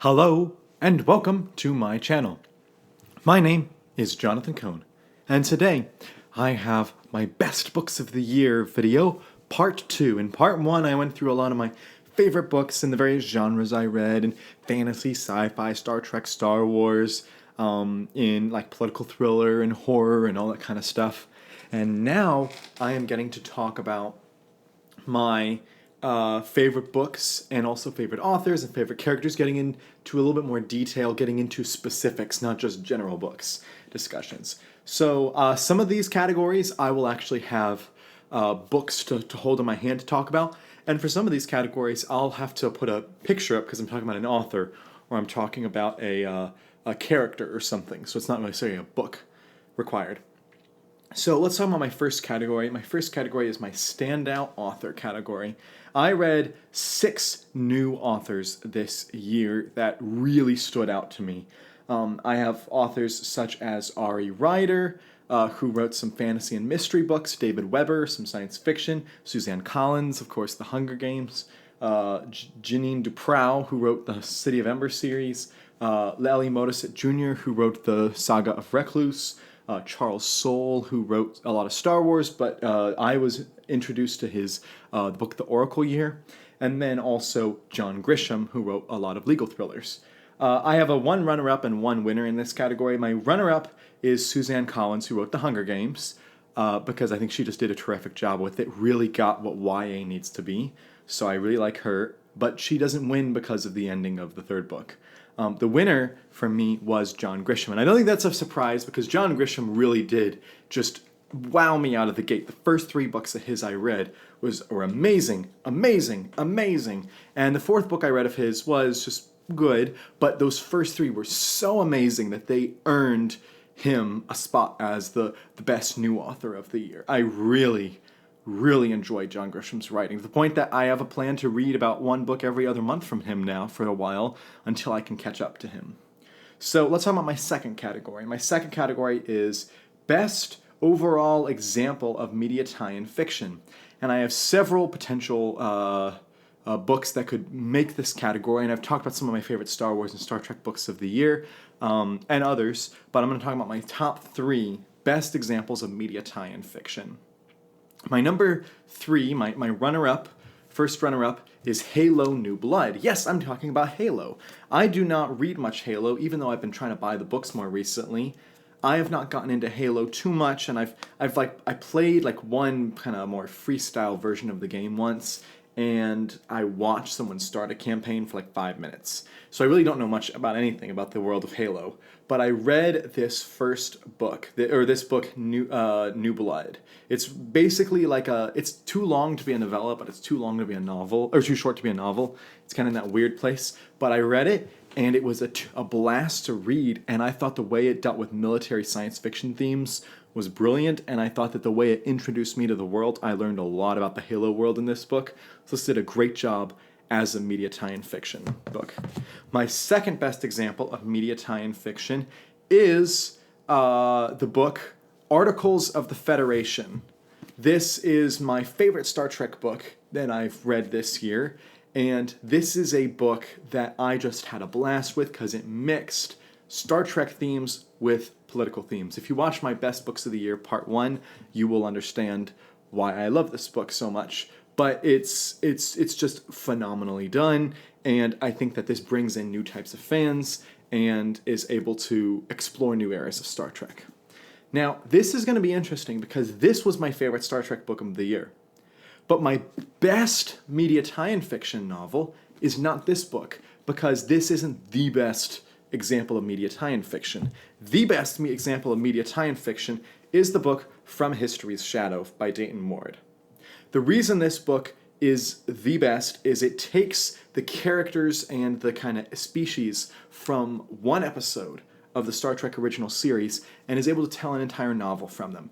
Hello and welcome to my channel. My name is Jonathan Cohn, and today I have my best books of the year video, part 2. In part 1 I went through a lot of my favorite books in the various genres I read, in fantasy, sci-fi, Star Trek, Star Wars, in like political thriller and horror and all that kind of stuff. And now I am getting to talk about my favorite books and also favorite authors and favorite characters, getting into a little bit more detail, getting into specifics, not just general books discussions. So some of these categories I will actually have books to hold in my hand to talk about, and for some of these categories I'll have to put a picture up because I'm talking about an author or I'm talking about a character or something, so it's not necessarily a book required. So let's talk about my first category. My first category is my standout author category. I read 6 new authors this year that really stood out to me. I have authors such as Ari Ryder, who wrote some fantasy and mystery books, David Weber, some science fiction, Suzanne Collins, of course, The Hunger Games, Janine Duprow, who wrote the City of Ember series, Lely Modesitt Jr., who wrote the Saga of Recluse, Charles Soule, who wrote a lot of Star Wars, but I was introduced to his the book The Oracle Year, and then also John Grisham, who wrote a lot of legal thrillers. I have one runner-up and one winner in this category. My runner-up is Suzanne Collins, who wrote The Hunger Games, because I think she just did a terrific job with it, really got what YA needs to be, so I really like her, but she doesn't win because of the ending of the 3rd book. The winner for me was John Grisham, and I don't think that's a surprise because John Grisham really did just wow me out of the gate. The first 3 books of his I read were amazing, amazing, amazing, and the 4th book I read of his was just good, but those first 3 were so amazing that they earned him a spot as the best new author of the year. I really enjoyed John Grisham's writing, to the point that I have a plan to read about 1 book every other month from him now for a while until I can catch up to him. So let's talk about my second category. My second category is Best Overall Example of Media Tie-in Fiction. And I have several potential books that could make this category, and I've talked about some of my favorite Star Wars and Star Trek books of the year, and others, but I'm going to talk about my top 3 best examples of media tie-in fiction. My number 3, my runner-up, first runner-up, is Halo New Blood. Yes, I'm talking about Halo. I do not read much Halo, even though I've been trying to buy the books more recently. I have not gotten into Halo too much, and I played like one kind of more freestyle version of the game once, and I watched someone start a campaign for like 5 minutes. So I really don't know much about anything about the world of Halo, but I read this first book, this book, New Blood. It's basically like it's too long to be a novella, but it's too long to be a novel, or too short to be a novel. It's kind of in that weird place, but I read it, and it was a blast to read, and I thought the way it dealt with military science fiction themes was brilliant, and I thought that the way it introduced me to the world, I learned a lot about the Halo world in this book, so this did a great job as a media tie-in fiction book. My second best example of media tie-in fiction is the book Articles of the Federation. This is my favorite Star Trek book that I've read this year, and this is a book that I just had a blast with because it mixed Star Trek themes with political themes. If you watch my best books of the year, part 1, you will understand why I love this book so much. But it's just phenomenally done, and I think that this brings in new types of fans and is able to explore new areas of Star Trek. Now, this is going to be interesting because this was my favorite Star Trek book of the year. But my best media tie-in fiction novel is not this book, because this isn't the best example of media tie-in fiction. The best example of media tie-in fiction is the book From History's Shadow by Dayton Ward. The reason this book is the best is it takes the characters and the kind of species from one episode of the Star Trek original series and is able to tell an entire novel from them.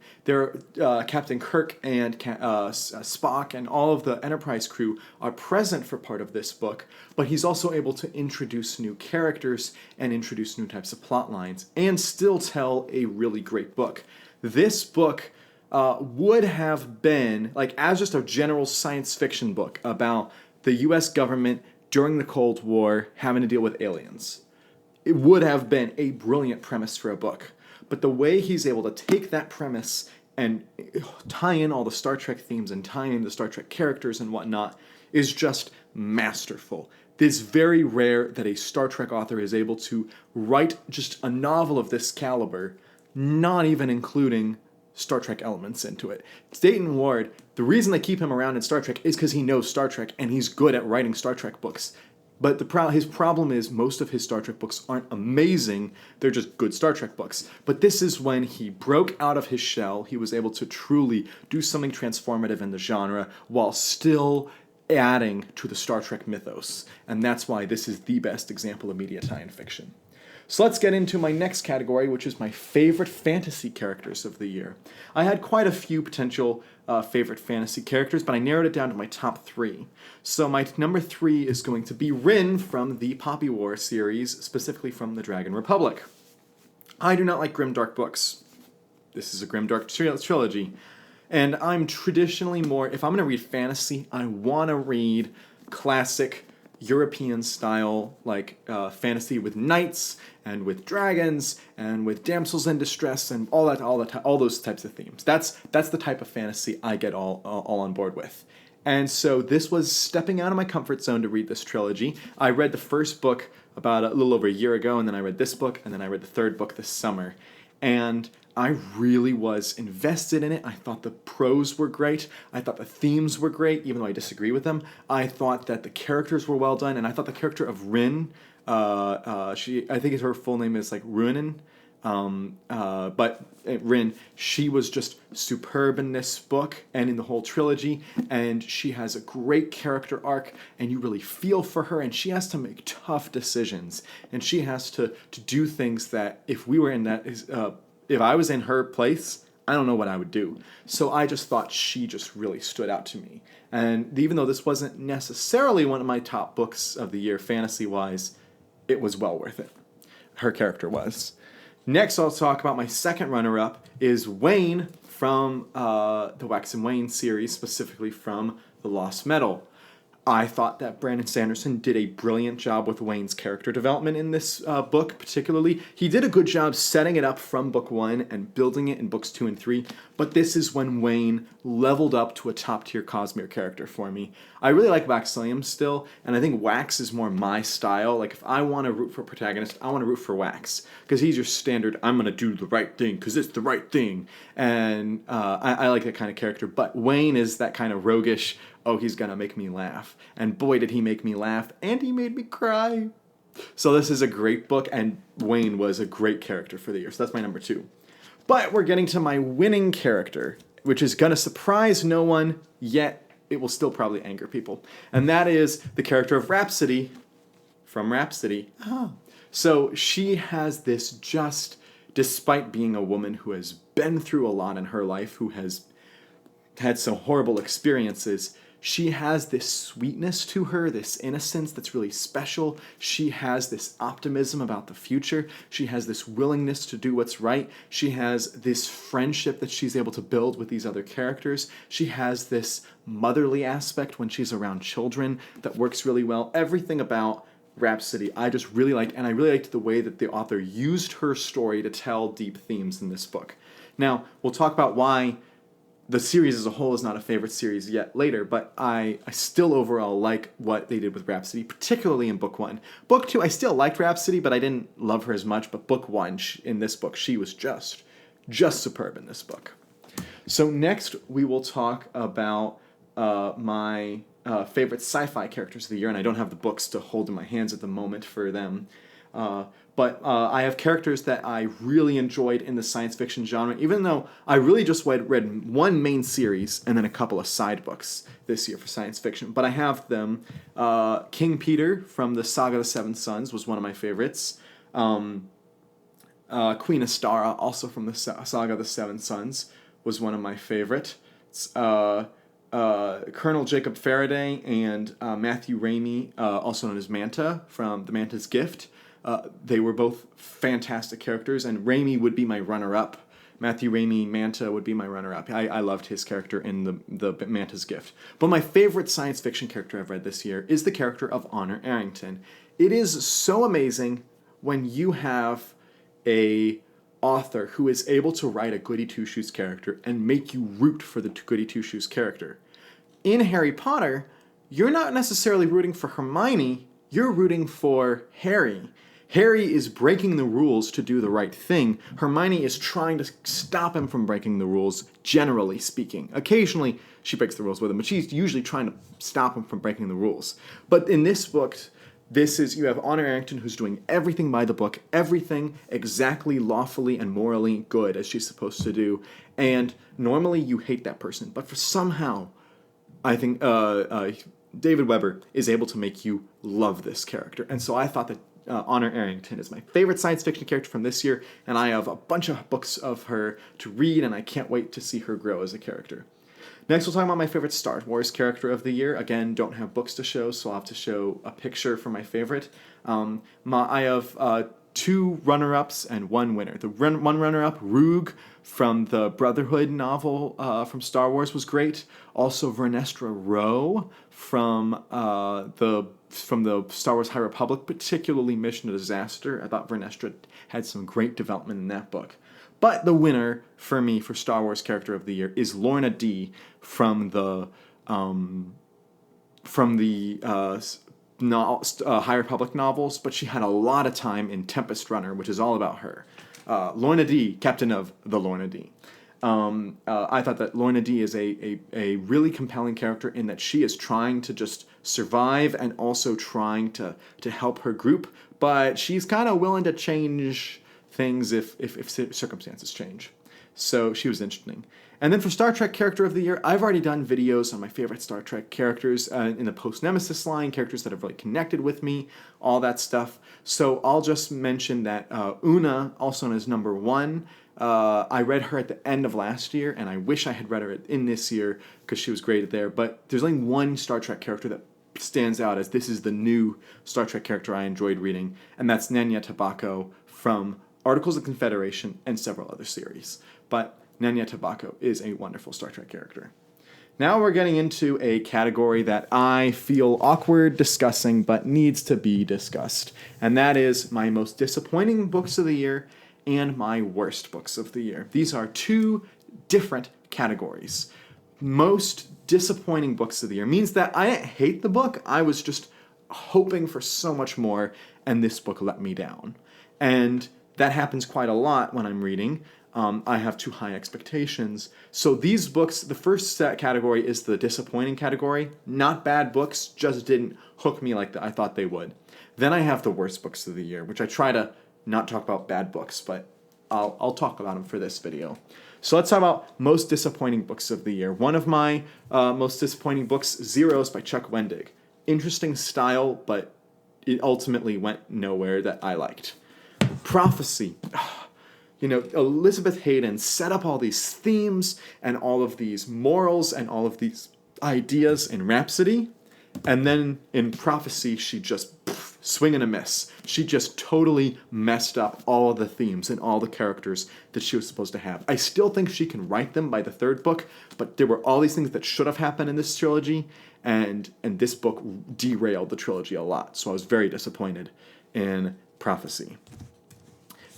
Captain Kirk and Spock and all of the Enterprise crew are present for part of this book, but he's also able to introduce new characters and introduce new types of plot lines and still tell a really great book. This book would have been, like, as just a general science fiction book about the US government during the Cold War having to deal with aliens. It would have been a brilliant premise for a book. But the way he's able to take that premise and tie in all the Star Trek themes and tie in the Star Trek characters and whatnot is just masterful. It's very rare that a Star Trek author is able to write just a novel of this caliber, not even including Star Trek elements into it. Dayton Ward, the reason they keep him around in Star Trek is because he knows Star Trek and he's good at writing Star Trek books. But his problem is most of his Star Trek books aren't amazing, they're just good Star Trek books. But this is when he broke out of his shell, he was able to truly do something transformative in the genre while still adding to the Star Trek mythos. And that's why this is the best example of media tie-in fiction. So let's get into my next category, which is my favorite fantasy characters of the year. I had quite a few potential favorite fantasy characters, but I narrowed it down to my top 3. So my number 3 is going to be Rin from the Poppy War series, specifically from the Dragon Republic. I do not like grimdark books. This is a grimdark trilogy. And I'm traditionally more, if I'm going to read fantasy, I want to read classic European style, like fantasy with knights and with dragons and with damsels in distress and all those types of themes. That's the type of fantasy I get all on board with. And so this was stepping out of my comfort zone to read this trilogy. I read the first book about a little over a year ago, and then I read this book, and then I read the third book this summer. And I really was invested in it. I thought the prose were great. I thought the themes were great, even though I disagree with them. I thought that the characters were well done, and I thought the character of Rin, I think her full name is like Ruinen, but Rin, she was just superb in this book and in the whole trilogy, and she has a great character arc, and you really feel for her, and she has to make tough decisions, and she has to do things that if we were in that if I was in her place, I don't know what I would do. So I just thought she just really stood out to me. And even though this wasn't necessarily one of my top books of the year, fantasy-wise, it was well worth it. Her character was. Next, I'll talk about my second runner-up is Wayne from the Wax and Wayne series, specifically from The Lost Metal. I thought that Brandon Sanderson did a brilliant job with Wayne's character development in this book, particularly. He did a good job setting it up from book 1 and building it in books 2 and 3, but this is when Wayne leveled up to a top-tier Cosmere character for me. I really like Wax Williams still, and I think Wax is more my style. Like, if I want to root for a protagonist, I want to root for Wax, because he's your standard, I'm going to do the right thing, because it's the right thing, and I like that kind of character, but Wayne is that kind of roguish, oh, he's gonna make me laugh. And boy, did he make me laugh, and he made me cry. So this is a great book, and Wayne was a great character for the year. So that's my number 2. But we're getting to my winning character, which is gonna surprise no one, yet it will still probably anger people. And that is the character of Rhapsody from Rhapsody. So she has this just, despite being a woman who has been through a lot in her life, who has had some horrible experiences, she has this sweetness to her, this innocence that's really special. She has this optimism about the future. She has this willingness to do what's right. She has this friendship that she's able to build with these other characters. She has this motherly aspect when she's around children that works really well. Everything about Rhapsody I just really liked, and I really liked the way that the author used her story to tell deep themes in this book. Now, we'll talk about why the series as a whole is not a favorite series yet later, but I still overall like what they did with Rhapsody, particularly in book 1. Book 2, I still liked Rhapsody, but I didn't love her as much, but book 1, in this book, she was just superb in this book. So next, we will talk about my favorite sci-fi characters of the year, and I don't have the books to hold in my hands at the moment for them. But I have characters that I really enjoyed in the science fiction genre, even though I really just read one main series and then a couple of side books this year for science fiction. But I have them. King Peter from the Saga of the Seven Sons was one of my favorites. Queen Astara, also from the Saga of the Seven Sons, was one of my favorites. Colonel Jacob Faraday and Matthew Ramey, also known as Manta, from The Manta's Gift. They were both fantastic characters, and Ramey would be my runner-up Matthew Raimi Manta would be my runner-up. I loved his character in the Manta's Gift. But my favorite science fiction character I've read this year is the character of Honor Arrington. It is so amazing when you have a author who is able to write a Goody Two-Shoes character and make you root for the Goody Two-Shoes character. In Harry Potter, you're not necessarily rooting for Hermione, you're rooting for Harry. Harry is breaking the rules to do the right thing. Hermione is trying to stop him from breaking the rules, generally speaking. Occasionally, she breaks the rules with him, but she's usually trying to stop him from breaking the rules. But in this book, you have Honor Arrington who's doing everything by the book, everything exactly lawfully and morally good as she's supposed to do. And normally you hate that person, but for somehow, I think David Weber is able to make you love this character. And so I thought that Honor Arrington is my favorite science fiction character from this year, and I have a bunch of books of her to read, and I can't wait to see her grow as a character. Next, we'll talk about my favorite Star Wars character of the year. Again, don't have books to show, so I'll have to show a picture for my favorite. I have 2 runner-ups and 1 winner. The one runner-up, Roog, from the Brotherhood novel from Star Wars, was great. Also, Vernestra Rwoh from the Star Wars High Republic, particularly Mission to Disaster. I thought Vernestra had some great development in that book. But the winner for me for Star Wars Character of the Year is Lorna D. from the High Republic novels, but she had a lot of time in Tempest Runner, which is all about her. Lorna D., Captain of the Lorna D. I thought that Lorna D. is a really compelling character in that she is trying to just survive and also trying to help her group, but she's kind of willing to change things if circumstances change. So she was interesting. And then for Star Trek Character of the Year, I've already done videos on my favorite Star Trek characters in the post-Nemesis line, characters that have really connected with me, all that stuff. So I'll just mention that Una, also known as Number 1, I read her at the end of last year, and I wish I had read her in this year because she was great there. But there's only one Star Trek character that stands out as this is the new Star Trek character I enjoyed reading, and that's Nenya Tobacco from Articles of Confederation and several other series. But Nenya Tobacco is a wonderful Star Trek character. Now we're getting into a category that I feel awkward discussing but needs to be discussed, and that is my most disappointing books of the year and my worst books of the year. These are 2 different categories. Most disappointing books of the year means that I didn't hate the book, I was just hoping for so much more, and this book let me down. And that happens quite a lot when I'm reading. I have too high expectations. So these books, the first category is the disappointing category. Not bad books, just didn't hook me like I thought they would. Then I have the worst books of the year, which I try to not talk about bad books, but I'll talk about them for this video. So let's talk about most disappointing books of the year. One of my most disappointing books, Zeros by Chuck Wendig. Interesting style, but it ultimately went nowhere that I liked. Prophecy. Elizabeth Hayden set up all these themes and all of these morals and all of these ideas in Rhapsody, and then in Prophecy, she just swing and a miss. She just totally messed up all of the themes and all the characters that she was supposed to have. I still think she can write them by the 3rd book, but there were all these things that should have happened in this trilogy, and this book derailed the trilogy a lot, so I was very disappointed in Prophecy.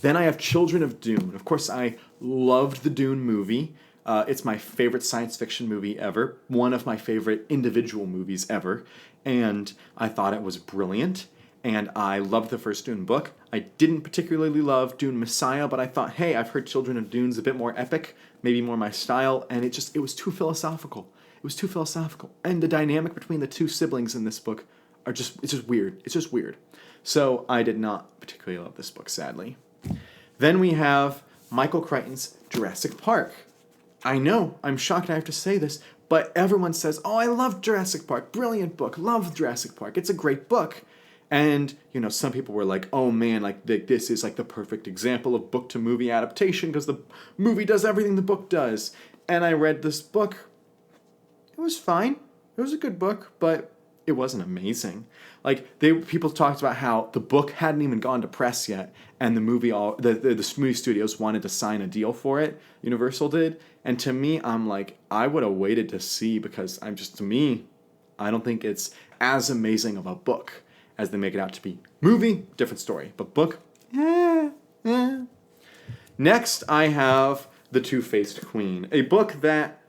Then I have Children of Dune. Of course, I loved the Dune movie. It's my favorite science fiction movie ever, one of my favorite individual movies ever, and I thought it was brilliant, and I loved the first Dune book. I didn't particularly love Dune Messiah, but I thought, hey, I've heard Children of Dune's a bit more epic, maybe more my style, and it was too philosophical. It was too philosophical, and the dynamic between the 2 siblings in this book it's just weird. It's just weird. So I did not particularly love this book, sadly. Then we have Michael Crichton's Jurassic Park. I know, I'm shocked I have to say this, but everyone says, oh, I love Jurassic Park, brilliant book, love Jurassic Park, it's a great book. And, some people were like, oh man, this is the perfect example of book to movie adaptation because the movie does everything the book does. And I read this book, it was fine, it was a good book, but it wasn't amazing. Like people talked about how the book hadn't even gone to press yet, and the movie the movie studios wanted to sign a deal for it. Universal did, and to me, I'm like, I would have waited to see, because to me, I don't think it's as amazing of a book as they make it out to be. Movie, different story, but book, eh. Next, I have The Twofaced Queen, a book that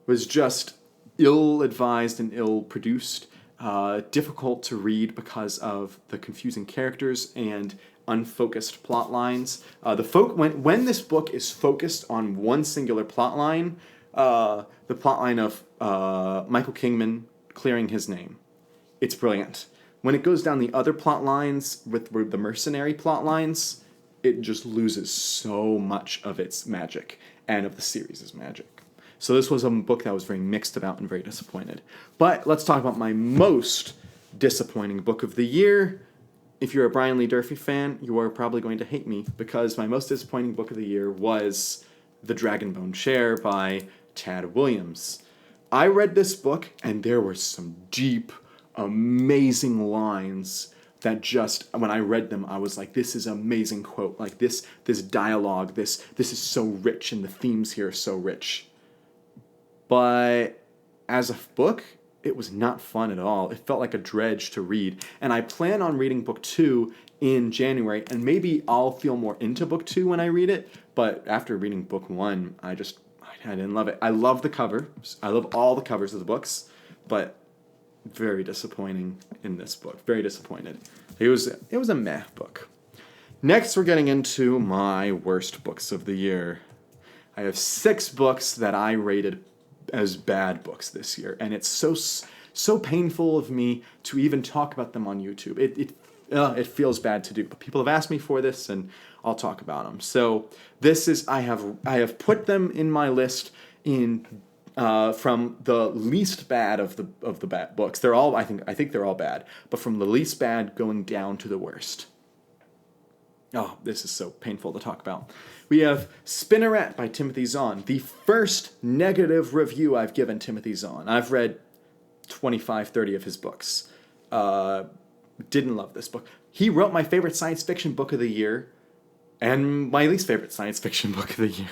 was just ill-advised and ill-produced, difficult to read because of the confusing characters and unfocused plot lines. When this book is focused on one singular plot line, the plot line of Michael Kingman clearing his name, it's brilliant. When it goes down the other plot lines with the mercenary plot lines, it just loses so much of its magic and of the series' magic. So this was a book that I was very mixed about and very disappointed. But let's talk about my most disappointing book of the year. If you're a Brian Lee Durfee fan, you are probably going to hate me, because my most disappointing book of the year was The Dragonbone Chair by Tad Williams. I read this book, and there were some deep, amazing lines that just, when I read them, I was like, this is an amazing quote. Like this dialogue, this is so rich, and the themes here are so rich. But as a book, it was not fun at all. It felt like a dredge to read. And I plan on reading book 2 in January, and maybe I'll feel more into book 2 when I read it. But after reading book 1, I didn't love it. I love the cover. I love all the covers of the books, but very disappointing in this book. Very disappointed. It was a meh book. Next, we're getting into my worst books of the year. I have 6 books that I rated as bad books this year, and it's so painful of me to even talk about them on YouTube. It feels bad to do, but people have asked me for this, and I'll talk about them. So I have put them in my list in from the least bad of the bad books. They're all, I think they're all bad, but from the least bad going down to the worst. Oh, this is so painful to talk about. We have Spinnerette by Timothy Zahn, the first negative review I've given Timothy Zahn. I've read 25, 30 of his books. Didn't love this book. He wrote my favorite science fiction book of the year and my least favorite science fiction book of the year.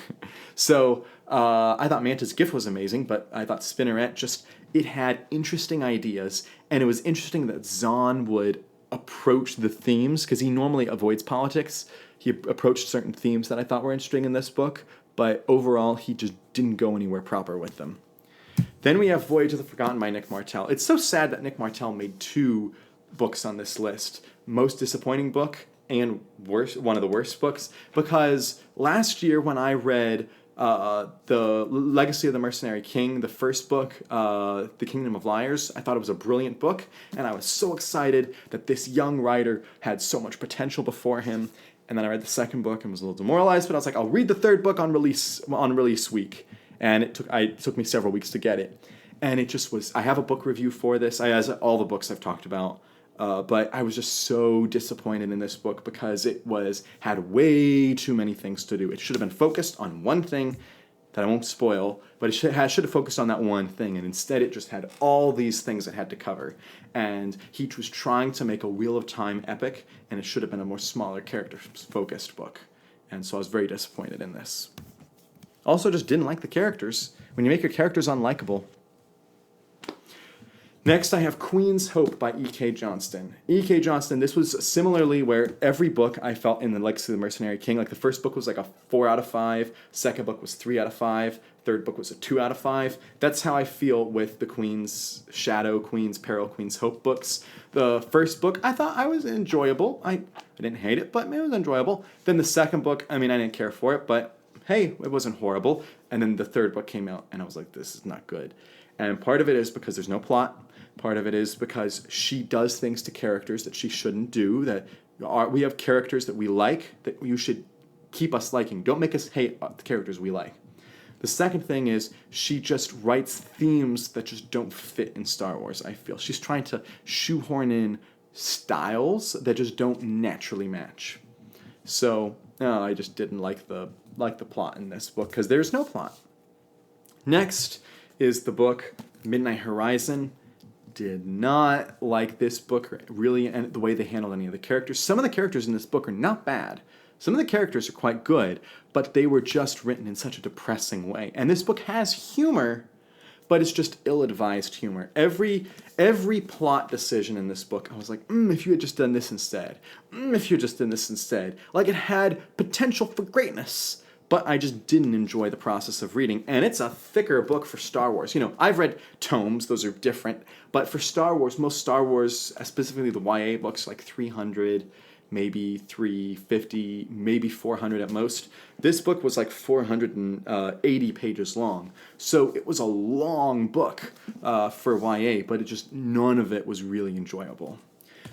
So I thought Manta's Gift was amazing, but I thought Spinnerette it had interesting ideas, and it was interesting that Zahn would approach the themes, because he normally avoids politics. He approached certain themes that I thought were interesting in this book, but overall he just didn't go anywhere proper with them. Then we have Voyage of the Forgotten by Nick Martell. It's so sad that Nick Martell made 2 books on this list. Most disappointing book and one of the worst books, because last year when I read The Legacy of the Mercenary King, the first book, The Kingdom of Liars, I thought it was a brilliant book, and I was so excited that this young writer had so much potential before him. And then I read the second book and was a little demoralized, but I was like, I'll read the third book on release week. And it took me several weeks to get it. And it just was, I have a book review for this, as all the books I've talked about. But I was just so disappointed in this book because it had way too many things to do. It should have been focused on one thing that I won't spoil, but it should have focused on that one thing, and instead it just had all these things it had to cover. And he was trying to make a Wheel of Time epic, and it should have been a more smaller character-focused book. And so I was very disappointed in this. Also, just didn't like the characters. When you make your characters unlikable. Next, I have Queen's Hope by E.K. Johnston. E.K. Johnston, this was similarly where every book I felt in The Legacy of the Mercenary King, like the first book was like a 4 out of 5, second book was 3 out of 5, third book was a 2 out of 5. That's how I feel with the Queen's Shadow, Queen's Peril, Queen's Hope books. The first book, I thought I was enjoyable. I didn't hate it, but it was enjoyable. Then the second book, I didn't care for it, but hey, it wasn't horrible. And then the third book came out, and I was like, this is not good. And part of it is because there's no plot. Part of it is because she does things to characters that she shouldn't do, we have characters that we like that you should keep us liking. Don't make us hate the characters we like. The second thing is she just writes themes that just don't fit in Star Wars, I feel. She's trying to shoehorn in styles that just don't naturally match. So, no, I just didn't like the plot in this book because there's no plot. Next is the book Midnight Horizon. did not like this book really, and the way they handled any of the characters. Some of the characters in this book are not bad. Some of the characters are quite good, but they were just written in such a depressing way. And this book has humor, but it's just ill-advised humor. Every plot decision in this book, I was like, if you had just done this instead. If you had just done this instead. Like, it had potential for greatness, but I just didn't enjoy the process of reading. And it's a thicker book for Star Wars. You know, I've read tomes, those are different, but for Star Wars, most Star Wars, specifically the YA books, like 300, maybe 350, maybe 400 at most. This book was like 480 pages long. So it was a long book for YA, but none of it was really enjoyable.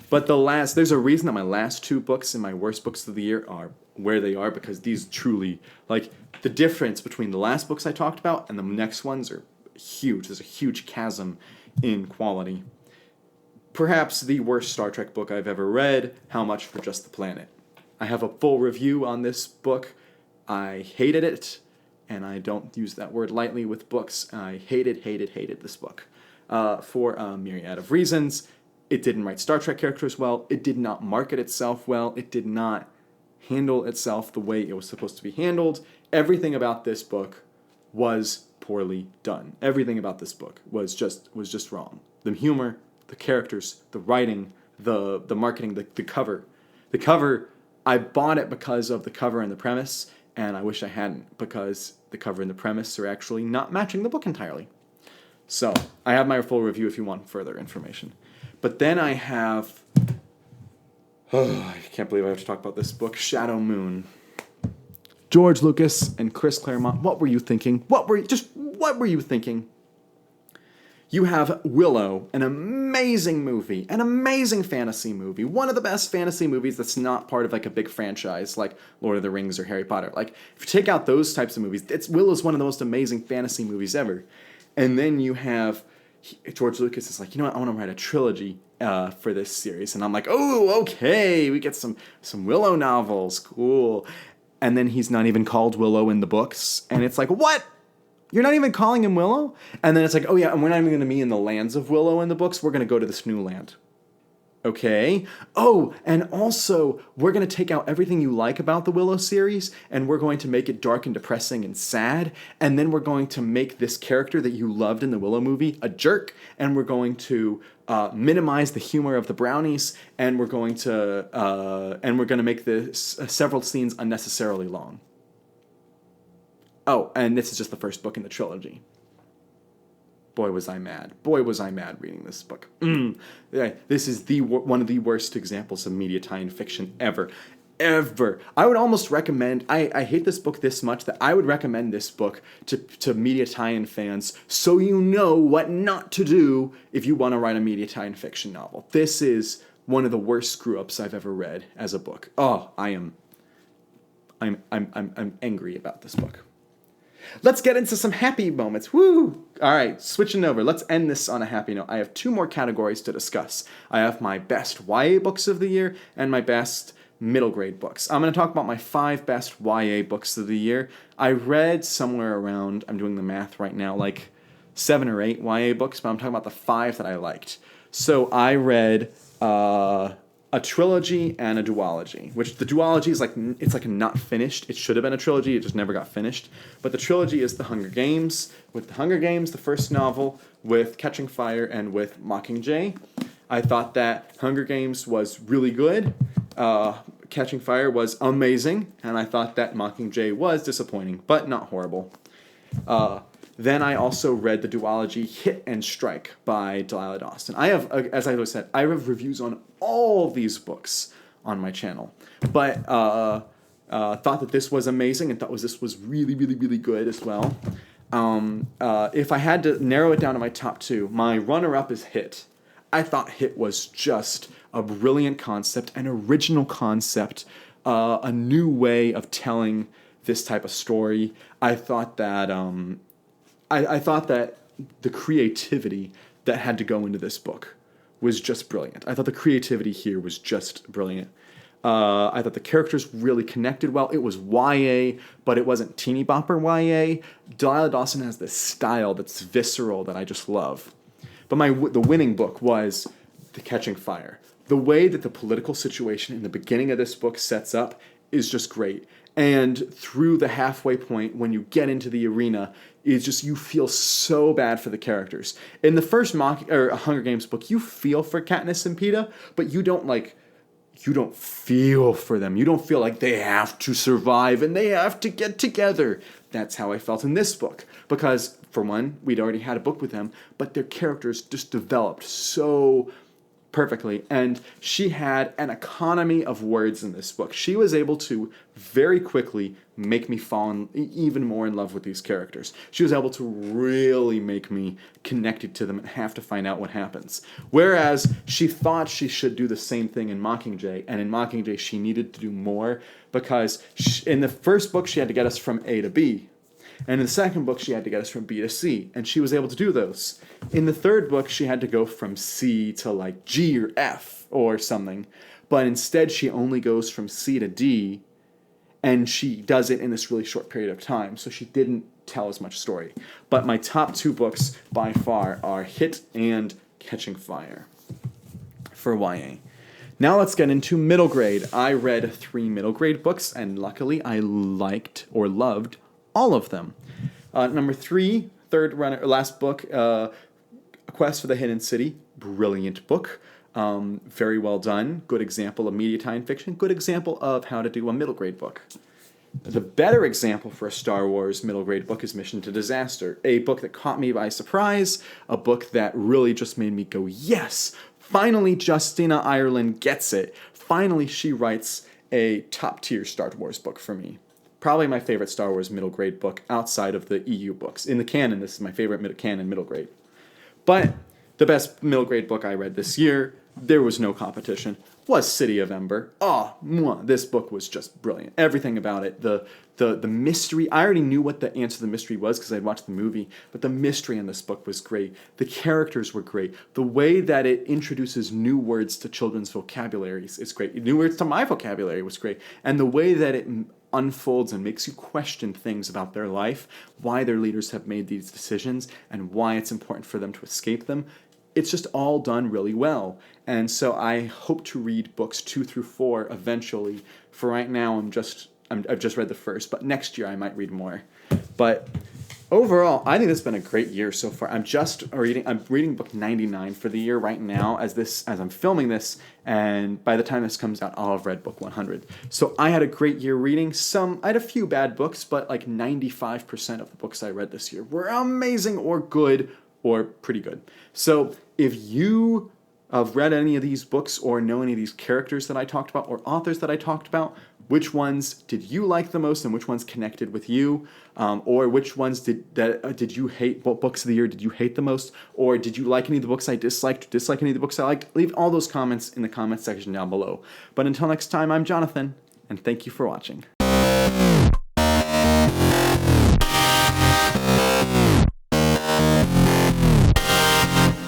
But there's a reason that my last two books in my worst books of the year are where they are, because these truly, like, the difference between the last books I talked about and the next ones are huge. There's a huge chasm in quality. Perhaps the worst Star Trek book I've ever read, How Much for Just the Planet. I have a full review on this book. I hated it, and I don't use that word lightly with books. I hated this book for a myriad of reasons. It didn't write Star Trek characters well. It did not market itself well. It did not handle itself the way it was supposed to be handled. Everything about this book was poorly done. Everything about this book was just wrong. The humor, the characters, the writing, the marketing, the cover. The cover, I bought it because of the cover and the premise, and I wish I hadn't, because the cover and the premise are actually not matching the book entirely. So, I have my full review if you want further information. But then I have... I can't believe I have to talk about this book, Shadow Moon. George Lucas and Chris Claremont, what were you thinking? What were you thinking? You have Willow, an amazing movie, an amazing fantasy movie, one of the best fantasy movies that's not part of like a big franchise like Lord of the Rings or Harry Potter. Like, if you take out those types of movies, Willow's one of the most amazing fantasy movies ever. And then you have George Lucas is like, you know what, I want to write a trilogy for this series. And I'm like, oh, okay, we get some Willow novels, cool. And then he's not even called Willow in the books. And it's like, what? You're not even calling him Willow? And then it's like, oh yeah, and we're not even going to be in the lands of Willow in the books. We're going to go to this new land. Okay. Oh, and also, we're going to take out everything you like about the Willow series, and we're going to make it dark and depressing and sad, and then we're going to make this character that you loved in the Willow movie a jerk, and we're going to minimize the humor of the brownies, and we're going to make this several scenes unnecessarily long. Oh, and this is just the first book in the trilogy. Boy, was I mad. Boy, was I mad reading this book. Yeah, this is one of the worst examples of media tie-in fiction ever. Ever. I would almost recommend, I hate this book this much that I would recommend this book to media tie-in fans so you know what not to do if you want to write a media tie-in fiction novel. This is one of the worst screw-ups I've ever read as a book. Oh, I'm angry about this book. Let's get into some happy moments. Woo! All right, switching over. Let's end this on a happy note. I have two more categories to discuss. I have my best YA books of the year and my best middle grade books. I'm going to talk about my 5 best YA books of the year. I read somewhere around, I'm doing the math right now, like 7 or 8 YA books, but I'm talking about the 5 that I liked. So I read a trilogy and a duology, which the duology is it's not finished. It should have been a trilogy, it just never got finished. But the trilogy is The Hunger Games, with The Hunger Games, the first novel, with Catching Fire, and with Mockingjay. I thought that Hunger Games was really good, Catching Fire was amazing, and I thought that Mockingjay was disappointing, but not horrible. Then I also read the duology Hit and Strike by Delilah Dawson. I have, as I said, I have reviews on all of these books on my channel. But thought that this was amazing and thought this was really, really, really good as well. If I had to narrow it down to my top 2, my runner-up is Hit. I thought Hit was just a brilliant concept, an original concept, a new way of telling this type of story. I thought that... I thought that the creativity that had to go into this book was just brilliant. I thought the creativity here was just brilliant. I thought the characters really connected well. It was YA, but it wasn't teeny bopper YA. Delilah Dawson has this style that's visceral that I just love. But the winning book was The Catching Fire. The way that the political situation in the beginning of this book sets up is just great. And through the halfway point, when you get into the arena, it's just, you feel so bad for the characters. In the first Hunger Games book, you feel for Katniss and Peeta, but you don't feel for them. You don't feel like they have to survive and they have to get together. That's how I felt in this book. Because, for one, we'd already had a book with them, but their characters just developed so perfectly. And she had an economy of words in this book. She was able to very quickly make me fall even more in love with these characters. She was able to really make me connected to them and have to find out what happens. Whereas she thought she should do the same thing in Mockingjay, and in Mockingjay she needed to do more because in the first book she had to get us from A to B. And in the second book, she had to get us from B to C, and she was able to do those. In the third book, she had to go from C to like G or F or something, but instead she only goes from C to D, and she does it in this really short period of time, so she didn't tell as much story. But my top two books by far are Hit and Catching Fire for YA. Now let's get into middle grade. I read 3 middle grade books, and luckily I liked or loved all of them. Number 3, last book, A Quest for the Hidden City. Brilliant book. Very well done. Good example of media tie-in fiction. Good example of how to do a middle grade book. The better example for a Star Wars middle grade book is Mission to Disaster. A book that caught me by surprise. A book that really just made me go, yes! Finally, Justina Ireland gets it. Finally, she writes a top-tier Star Wars book for me. Probably my favorite Star Wars middle grade book outside of the EU books. In the canon, this is my favorite canon middle grade. But the best middle grade book I read this year, there was no competition, was City of Ember. This book was just brilliant. Everything about it, the mystery. I already knew what the answer to the mystery was because I'd watched the movie, but the mystery in this book was great. The characters were great. The way that it introduces new words to children's vocabularies is great. New words to my vocabulary was great. And the way that it unfolds and makes you question things about their life, why their leaders have made these decisions, and why it's important for them to escape them. It's just all done really well. And so I hope to read books 2 through 4 eventually. For right now, I've just read the first, but next year I might read more. But overall, I think this has been a great year so far. I'm reading book 99 for the year right now as I'm filming this, and by the time this comes out, I'll have read book 100. So I had a great year reading. I had a few bad books, but like 95% of the books I read this year were amazing or good or pretty good. So if you have read any of these books or know any of these characters that I talked about or authors that I talked about, which ones did you like the most and which ones connected with you? Or which ones did you hate? What books of the year did you hate the most? Or did you like any of the books I disliked? Dislike any of the books I liked? Leave all those comments in the comments section down below. But until next time, I'm Jonathan, and thank you for watching.